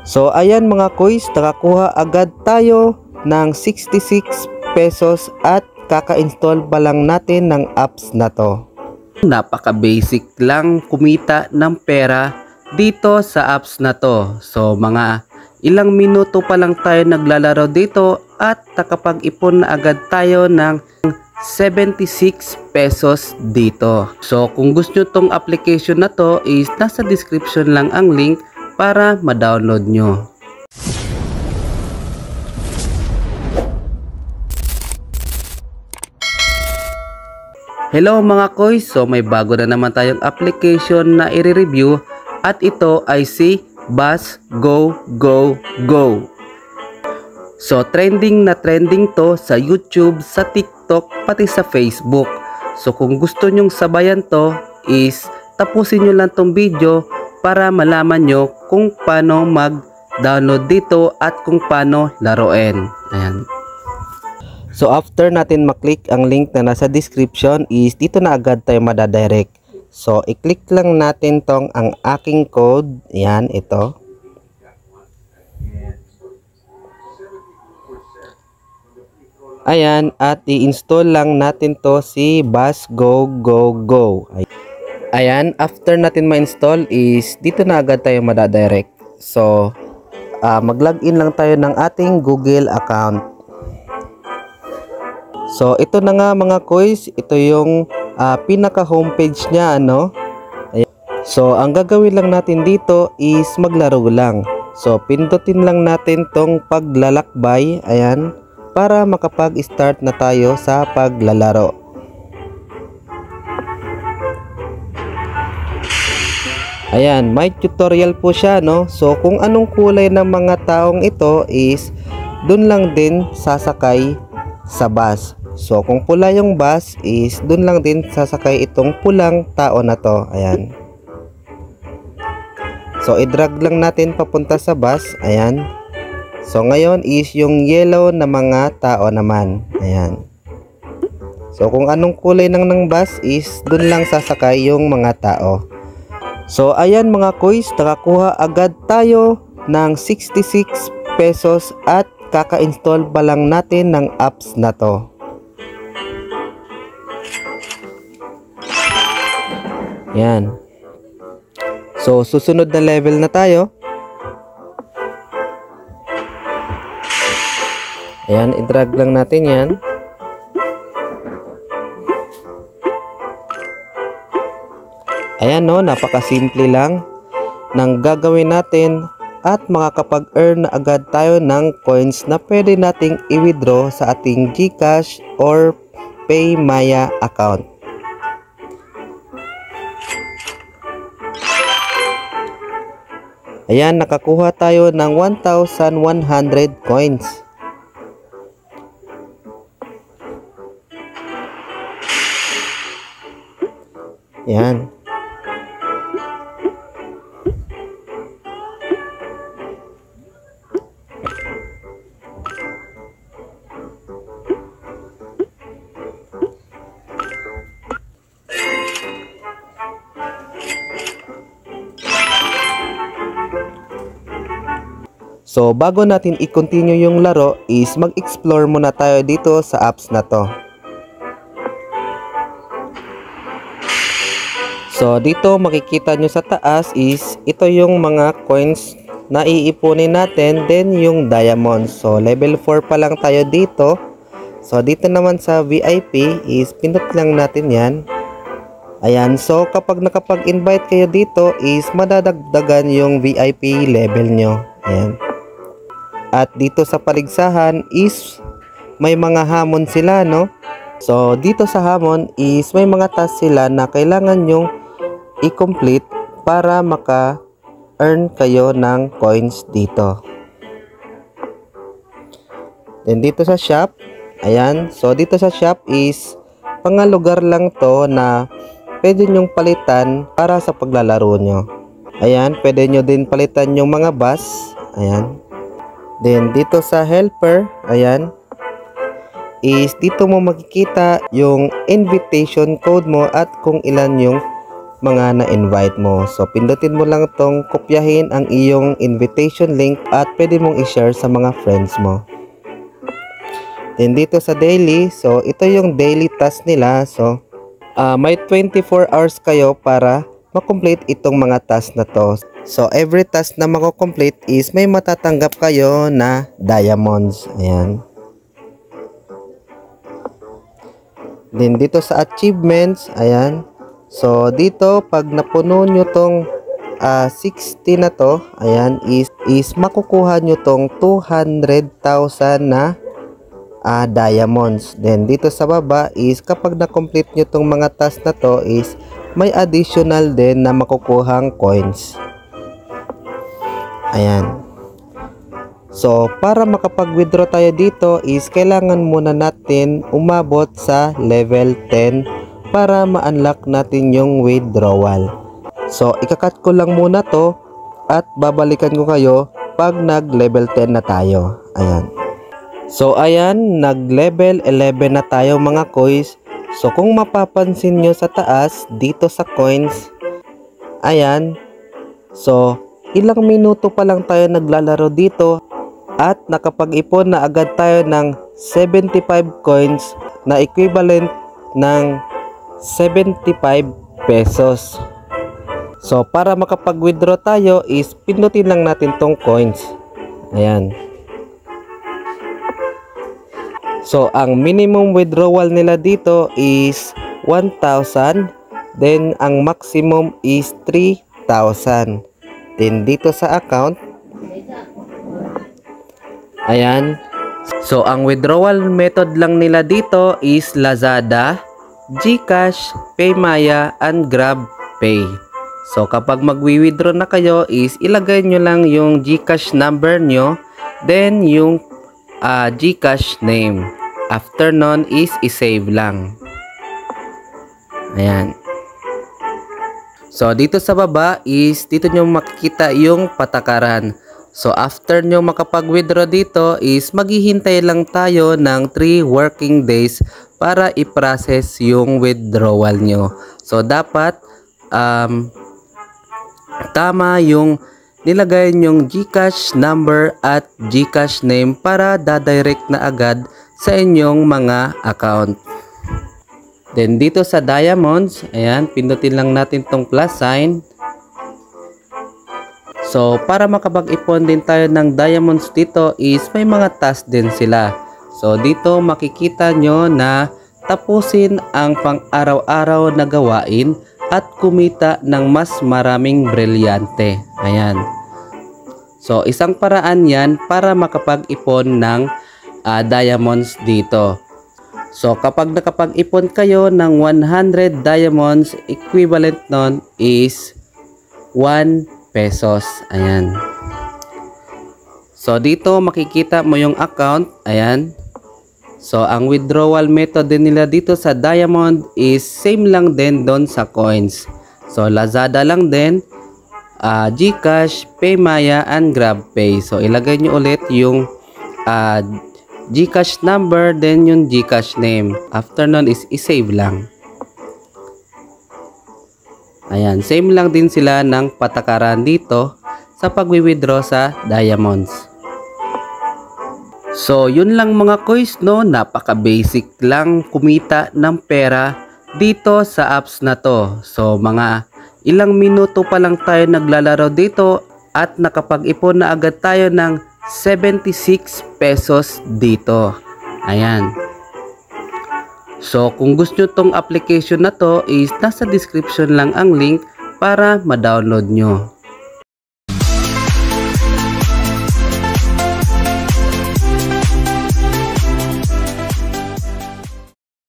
So ayan mga kuys, nakakuha agad tayo ng 66 pesos at kaka-install pa lang natin ng apps na to. Napaka basic lang kumita ng pera dito sa apps na to. So mga ilang minuto pa lang tayo naglalaro dito at nakapag-ipon na agad tayo ng 76 pesos dito. So kung gusto nyo tong application na to is nasa description lang ang link para ma-download nyo. Hello mga koys, so may bago na naman tayong application na i-review at ito ay si Bus Go Go Go. So trending na trending to sa YouTube, sa TikTok, pati sa Facebook. So kung gusto nyong sabayan to is tapusin nyo lang tong video para malaman nyo kung paano mag-download dito at kung paano laruin. Ayan. So after natin maklik ang link na nasa description is dito na agad tayo madadirect. So i-click lang natin tong ang aking code. Yan, ito. Ayan, at i-install lang natin to si Bus Go Go Go. Ayan, after natin ma-install is dito na agad tayo madadirect. So mag-login lang tayo ng ating Google account. So ito na nga mga koys, ito yung pinaka homepage niya, ano. Ayan. So ang gagawin lang natin dito is maglaro lang. So pindutin lang natin tong paglalakbay, ayan, para makapag-start na tayo sa paglalaro. Ayan, may tutorial po siya, no. So kung anong kulay ng mga taong ito is dun lang din sasakay sa bus. So kung pula yung bus is dun lang din sasakay itong pulang tao na to. Ayan. So i-drag lang natin papunta sa bus. Ayan. So ngayon is yung yellow na mga tao naman. Ayan. So kung anong kulay ng bus is dun lang sasakay yung mga tao. So ayan mga koys, nakakuha agad tayo ng 66 pesos at kaka-install pa lang natin ng apps na to. Yan. So susunod na level na tayo. Ayan, i-drag lang natin yan. Ayan, no, napakasimple lang ng gagawin natin at makakapag-earn na agad tayo ng coins na pwede nating i-withdraw sa ating GCash or PayMaya account. Ayan, nakakuha tayo ng 1,100 coins. Ayan. So bago natin i-continue yung laro is mag-explore muna tayo dito sa apps na to. So dito makikita nyo sa taas is ito yung mga coins na iipunin natin, then yung diamond. So level 4 pa lang tayo dito. So dito naman sa VIP is pindot lang natin yan. Ayan, so kapag nakapag-invite kayo dito is madadagdagan yung VIP level nyo. Ayan. At dito sa paligsahan is may mga hamon sila, no? So dito sa hamon is may mga task sila na kailangan nyong i-complete para maka-earn kayo ng coins dito. Then dito sa shop, ayan, so dito sa shop is mga lugar lang to na pwede nyong palitan para sa paglalaro nyo. Ayan, pwede nyo din palitan yung mga bus. Ayan. Then dito sa helper, ayan, is dito mo makikita yung invitation code mo at kung ilan yung mga na-invite mo. So pindutin mo lang tong kopyahin ang iyong invitation link at pwede mong i-share sa mga friends mo. Then dito sa daily, so ito yung daily task nila. So may 24 hours kayo para makomplete itong mga task na to. So every task na mako-complete is may matatanggap kayo na diamonds. Ayan. Then dito sa achievements, ayan. So dito pag napuno nyo tong 60 na to, ayan, is makukuha nyo tong 200,000 na diamonds. Then dito sa baba is kapag na-complete nyo tong mga task na to is may additional din na makukuhang coins. Ayan. So para makapag-withdraw tayo dito is kailangan muna natin umabot sa level 10 para ma-unlock natin yung withdrawal. So ikakat ko lang muna to at babalikan ko kayo pag nag-level 10 na tayo. Ayan. So ayan, nag-level 11 na tayo mga coins. So kung mapapansin nyo sa taas dito sa coins, ayan. So ilang minuto pa lang tayo naglalaro dito at nakapag-ipon na agad tayo ng 75 coins na equivalent ng 75 pesos. So para makapag-withdraw tayo is pindutin lang natin tong coins. Ayan. So ang minimum withdrawal nila dito is 1,000. Then ang maximum is 3,000. Then dito sa account, ayan. So ang withdrawal method lang nila dito is Lazada, GCash, PayMaya, and GrabPay. So kapag magwi-withdraw na kayo is ilagay nyo lang yung GCash number nyo, then yung GCash name. After nun is i-save lang. Ayan. So dito sa baba is dito nyo makikita yung patakaran. So after nyo makapag-withdraw dito is maghihintay lang tayo ng 3 working days para i-process yung withdrawal nyo. So dapat tama yung nilagay nyong GCash number at GCash name para dadirect na agad sa inyong mga account. Then dito sa diamonds, ayan, pindutin lang natin tong plus sign. So para makapag-ipon din tayo ng diamonds dito is may mga task din sila. So dito makikita nyo na tapusin ang pang-araw-araw na gawain at kumita ng mas maraming brilyante. Ayan. So isang paraan yan para makapag-ipon ng diamonds dito. So kapag nakapag-ipon kayo ng 100 diamonds, equivalent nun is 1 pesos. Ayan. So dito makikita mo yung account. Ayan. So ang withdrawal method din nila dito sa diamond is same lang din doon sa coins. So Lazada lang din, GCash, PayMaya, and GrabPay. So ilagay nyo ulit yung GCash number, then yung GCash name. After nun is i-save lang. Ayan, same lang din sila ng patakaran dito sa pagwi-withdraw sa diamonds. So yun lang mga coins, no, napaka-basic lang kumita ng pera dito sa apps na to. So mga ilang minuto pa lang tayo naglalaro dito at nakapag-ipon na agad tayo ng 76 pesos dito. Ayan. So kung gusto nyo tong application na to is nasa description lang ang link para ma-download nyo.